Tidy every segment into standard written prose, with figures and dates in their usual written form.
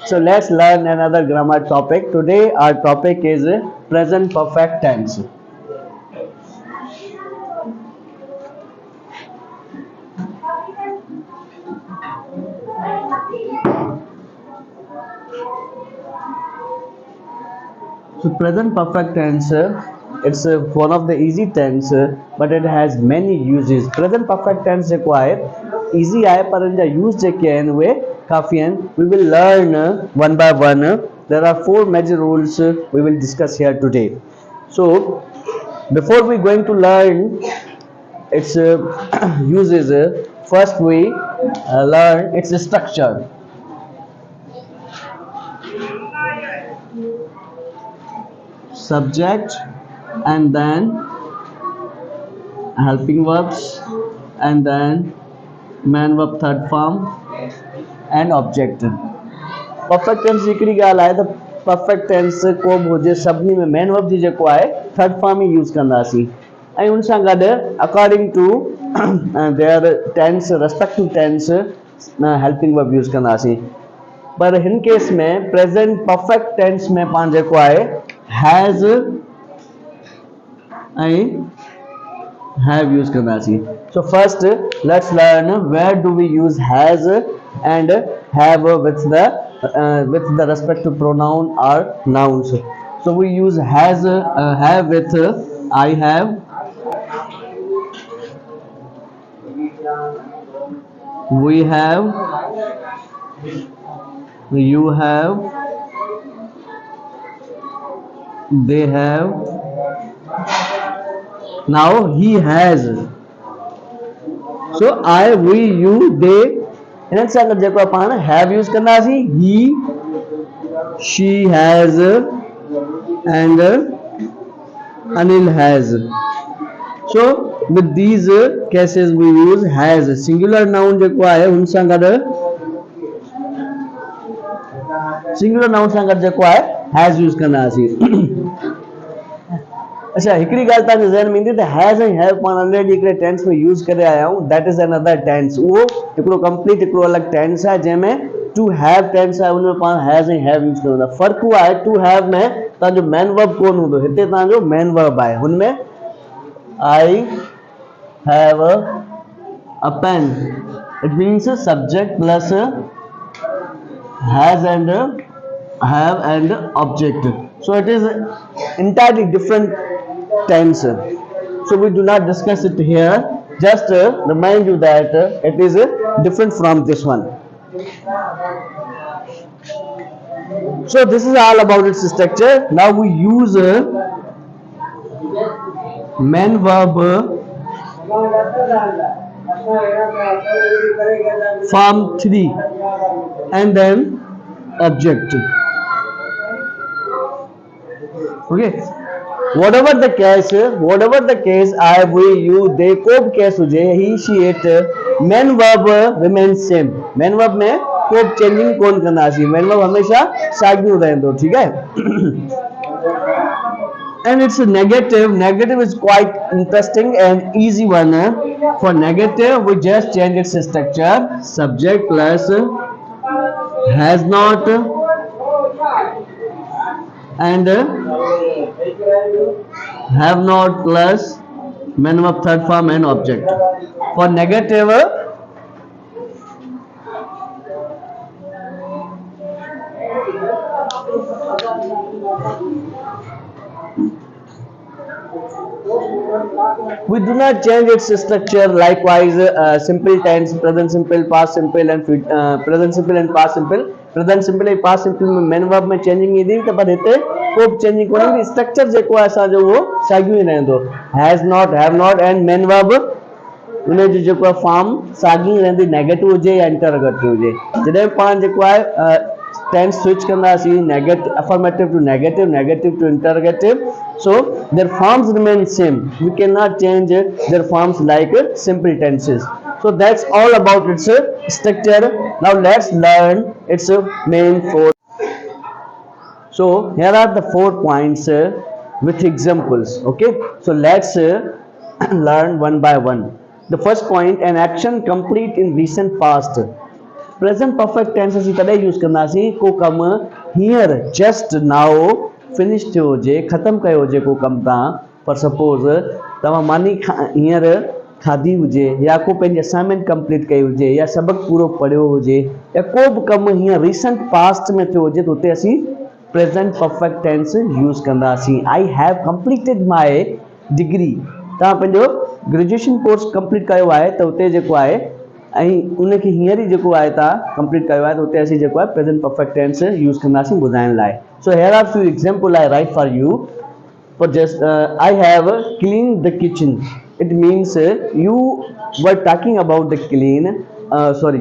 So let's learn another grammar topic. Today our topic is present perfect tense. So present perfect tense, it's one of the easy tense, but it has many uses. Present perfect tense require easy है पर इनका use जेके हैं वे काफी हैं. We will learn one by one. There are four major rules we will discuss here today. So before we going to learn its uses, first we learn its structure. Subject and then helping verbs and then main verb third form and object. Perfect tense हिकिड़ी ॻाल्हि आहे त perfect tense को बि हुजे सभिनी में main verb जी जेको आहे third form ही यूज़ कंदासीं ऐं उन सां गॾु according to their tense respective tense helping verb use कंदासीं. पर हिन केस में प्रेजेंट परफेक्ट टेंस में पाण जेको आहे हैज़ ऐं हैव यूज़ कंदासीं. So first let's learn where do we use has and have with the respective pronoun or nouns. So we use has have with I have, we have, you have, they have. Now he has. So I, we, you, they. हिन सां गॾु जेको पाण have use कंदासीं he, she has and Anil has. So with these cases we use has. Singular noun जेको आहे हुन सां गॾु singular noun सां गॾु जेको आहे has यूज़ कंदासीं. अच्छा हिकिड़ी ॻाल्हि तव्हांजे ज़हन में ईंदी त हैज़ ऐं हैव पाण ऑलरेडी हिकिड़े टेंस में यूज़ करे आया आहियूं. That is another tense. उहो हिकिड़ो कंप्लीट हिकिड़ो अलॻि टेंस आहे जंहिंमें टू हैव टेंस आहे उनमें पाण हैज़ ऐं हैव यूज़ कंदा. फ़र्क़ु उहो आहे टू हैव में तव्हांजो मेन वर्ब कोन हूंदो, हिते तव्हांजो मेन वर्ब आहे. हुनमें I have a pen, it means subject plus has and have and object. So it is entirely different tense. So we do not discuss it here. Just remind you that it is different from this one. So this is all about its structure. Now we use main verb form 3 and then object. Okay, whatever the case I, we, you, they को भी case हो जाए he, she, it, main verb remains same. main verb में कोई changing कौन करना चाहिए. main verb हमेशा सागियो रहेंदो. ठीक है. And it's a negative is quite interesting and easy one. For negative we just change its structure, subject plus has not and have not plus main verb third form and object. For negative we do not change its structure. Likewise simple tense, present simple, past simple and present simple and past simple. present simple and past simple में main verb में changing ईंदी त पर हिते को changing कोन ईंदी. Structure जेको आहे असांजो उहो साॻियो ई रहंदो. Has not, have not and main verb उन जो जेको फॉर्म साॻी रहंदी, नेगेटिव हुजे या इंटरोगेटिव हुजे. जॾहिं पाण जेको आहे टेंस स्विच कंदासीं negative affirmative to negative, negative to interrogative. So their forms remain same. We cannot change their forms like simple tenses. So that's all about its structure. Now let's learn its main four. So here are the 4 points with examples. Okay, so let's learn one by one. The first point, an action complete in recent past. Present perfect tense असीं तॾहिं use कंदासीं को कमु हींअर just now finish थियो हुजे, ख़तमु कयो हुजे को कमु तव्हां, फॉर सपोज़ तव्हां मानी हींअर खाधी हुजे या को पंहिंजी असाइनमेंट कंप्लीट कई हुजे या सबक़ु पूरो पढ़ियो हुजे या को बि कमु हींअर रीसेंट पास्ट में थियो हुजे त उते असीं प्रेजेंट परफेक्ट टेंस यूज़ कंदासीं। I have completed my degree, तव्हां पंहिंजो ग्रेजुएशन कोर्स कंप्लीट कयो आहे त उते जेको आहे ऐं उनखे हींअर ई जेको आहे तव्हां कंप्लीट कयो आहे त उते असीं जेको आहे प्रेजेंट परफेक्ट टेंस यूज़ कंदासीं ॿुधाइण लाइ। So here are few example I write for you. For just I have cleaned the kitchen. It means you were talking about the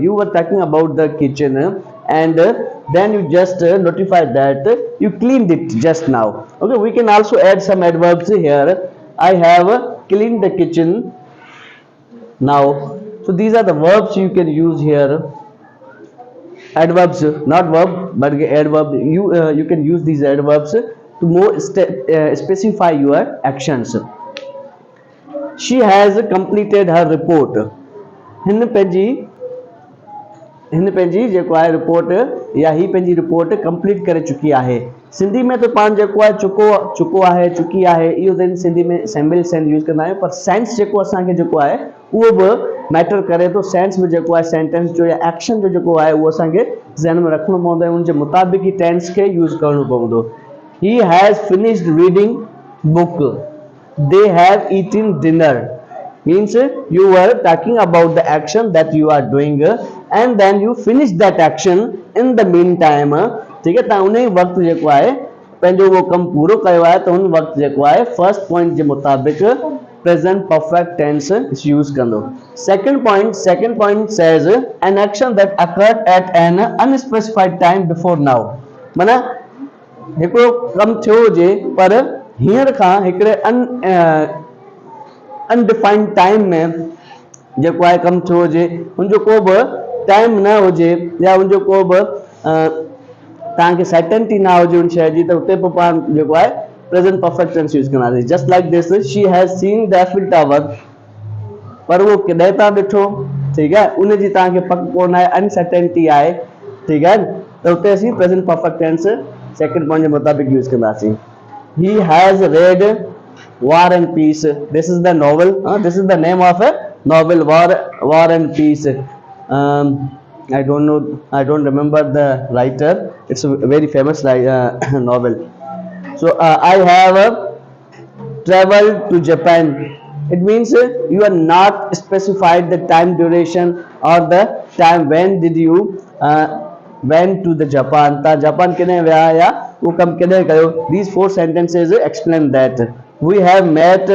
you were talking about the kitchen and then you just notified that you cleaned it just now. Okay, we can also add some adverbs here. I have cleaned the kitchen now. So these are the verbs you can use here. Adverbs, not verb but adverb. You can use these adverbs to more specify your actions. She has completed her report. हिन पंहिंजी जेको आहे report या ही पंहिंजी report complete करे चुकी आहे। सिंधी में तो पाण जेको आहे चुको आहे, चुकी आहे, इहो त सिंधी में सैम्बल सेंस यूज़ कंदा आहियूं, पर सेंस जेको असांखे जेको आहे उहो बि मैटर करे थो। सेंस में जेको आहे सेंटेंस जो या एक्शन जो जेको आहे उहो असांखे ज़हन में रखणो पवंदो ऐं उनजे मुताबिक़ ई टेंस खे यूज़ करणो पवंदो। He has finished reading book. They have eaten dinner. Means you were talking about the action that you are doing and then you finish that action in the meantime. ठीक है, तव्हां उन ई वक़्तु जेको आहे पंहिंजो उहो कमु पूरो कयो आहे त उन वक़्तु जेको आहे फर्स्ट पॉइंट जे मुताबिक़ प्रेजेंट परफेक्ट टेंस यूज़ कंदो। Second point says an action that occurred at an unspecified time before now. माना हिकिड़ो कमु थियो हुजे पर हींअर खां हिकिड़े अनडिफाइंड टाइम में जेको आहे कमु थियो हुजे, उनजो को बि टाइम न हुजे या उनजो को बि तव्हांखे सर्टेनिटी न हुजे उन शइ जी, त उते पोइ पाण जेको आहे प्रेजेंट परफेक्ट टेंस यूज़ कंदासीं। Just like this, she has seen the Eiffel tower, पर उहो कॾहिं तव्हां ॾिठो, ठीकु आहे, उनजी तव्हांखे पक कोन आहे, अनसर्टेनिटी आहे, ठीकु आहे, त उते असीं present perfect tense second point के मुताबिक यूज करदासीं। He has read War and Peace. This is the novel. This is the name of a novel, War and Peace. I don't know. I don't remember the writer. It's a very famous novel. So I have traveled to Japan. It means you are not specified the time duration or the time when did you went to the Japan. ता Japan किने विया या वो कम किने कयो। These four sentences explain that. We have met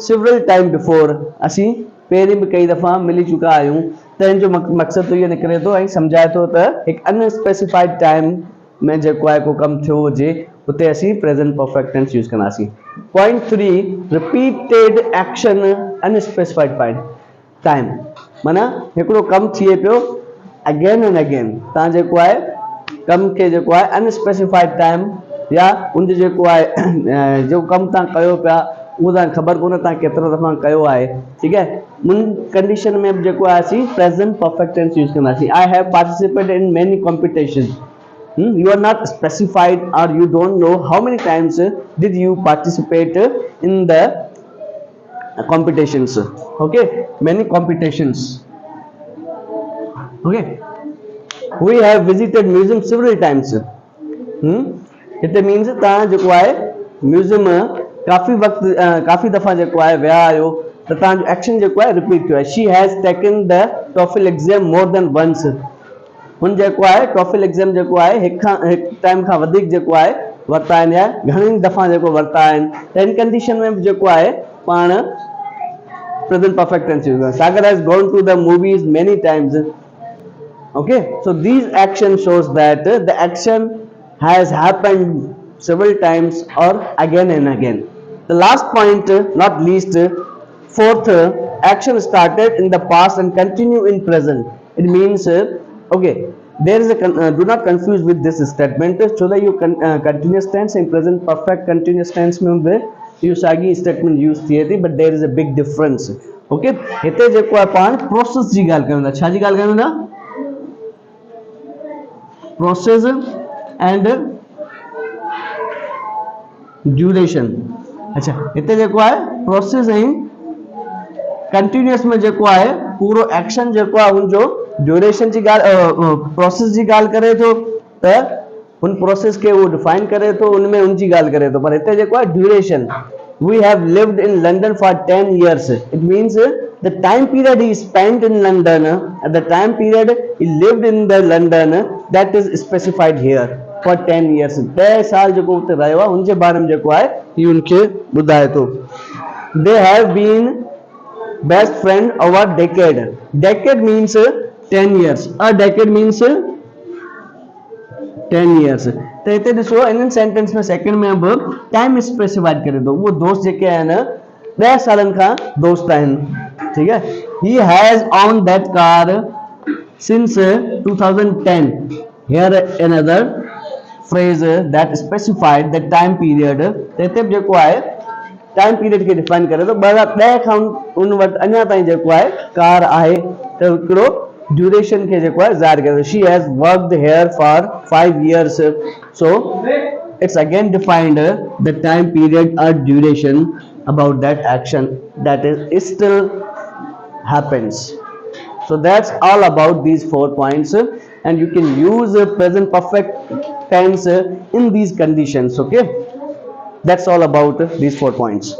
several time before. असीं पहिरीं भी कई दफ़ा मिली चुका आहियूं। त इन जो मक़सद तो ये निकिरे थो ऐं सम्झाए थो त हिकु अनस्पेसिफाइड टाइम में जेको आहे को कमु थियो हुजे उते असीं प्रेजेंट परफेक्ट टेंस यूज़ कंदासीं। Point 3, repeated action unspecified time. माना हिकिड़ो कमु थिए पियो अगेन एंड अगेन, तव्हां जेको आहे कम खे जेको आहे अनस्पेसिफाइड टाइम या उनजो जेको आहे जो कमु तव्हां कयो पिया उहो तव्हांखे ख़बर कोन्हे तव्हां केतिरो दफ़ा कयो आहे, ठीकु आहे, उन कंडीशन में जेको आहे असीं प्रेजेंट परफेक्ट टेंस यूज़ कंदासीं। I have participated in many competition. You are not specified or you don't know how many times did you participate in the competitions. Okay, many competitions. Okay, we have visited museum several times. It means तव्हां जेको आहे museum काफ़ी दफ़ा जेको आहे विया आहियो त तव्हांजो एक्शन जेको आहे रिपीट थियो आहे। She has taken the TOEFL exam more than once. हुन जेको आहे टॉफिल एग्ज़ाम जेको आहे हिकु टाइम खां वधीक जेको आहे वरिता आहिनि या घणी दफ़ा जेको वरिता आहिनि, त इन कंडीशन में जेको आहे पाण प्रेजेंट परफेक्ट टेंस यूज़ कंदा। Sagar has gone to the movies many times. Okay, so these action shows that the action has happened several times or again and again. The last point, not least, fourth, action started in the past and continue in present. It means okay, there is a do not confuse with this statement. So that you continuous tense and present perfect continuous tense में भी ये सागी statement use थिए थी, but there is a big difference. Okay, हिते जेको आहे पाण process जी ॻाल्हि कयूं था। छा जी ॻाल्हि कयूं था? Process and duration. अच्छा हिते जेको आहे प्रोसेस ऐं कंटिन्यूअस में जेको आहे पूरो एक्शन जेको आहे उनजो ड्यूरेशन जी ॻाल्हि प्रोसेस जी ॻाल्हि करे थो त उन प्रोसेस खे उहो डिफाइन करे थो, उनमें उनजी ॻाल्हि करे थो, पर हिते जेको आहे duration we have lived in London for 10 years. It means the time period he spent in London, at the time period he lived in the London, that is specified here for 10 years. 10 साल जेको उते रहियो आहे उनजे बारे में जेको आहे ही उनखे ॿुधाए थो। They have been best friend over decade. Decade means 10 years. A decade means 10 years. तो इतने ॾिसो इन सेंटेंस में सेकंड में अब टाइम स्पेसिफाइड करे दो, वो दोस्त जेके आहिनि 10 सालनि खां दोस्त आहिनि, ठीक है। He has owned that car since 2010. Here another phrase that specified the time period. तो इते जेको आहे टाइम पीरियड खे डिफाइन करे तो 10 खां उन वटि अञा ताईं जेको आहे कार आहे त हिकिड़ो ड्यूरेशन के जेको आहे ज़ाहिर करे। She has worked here for 5 years, so it's again defined the time period or duration about that action that is still happens. So that's all about these 4 points, and you can use present perfect tense in these conditions. Okay, that's all about these 4 points.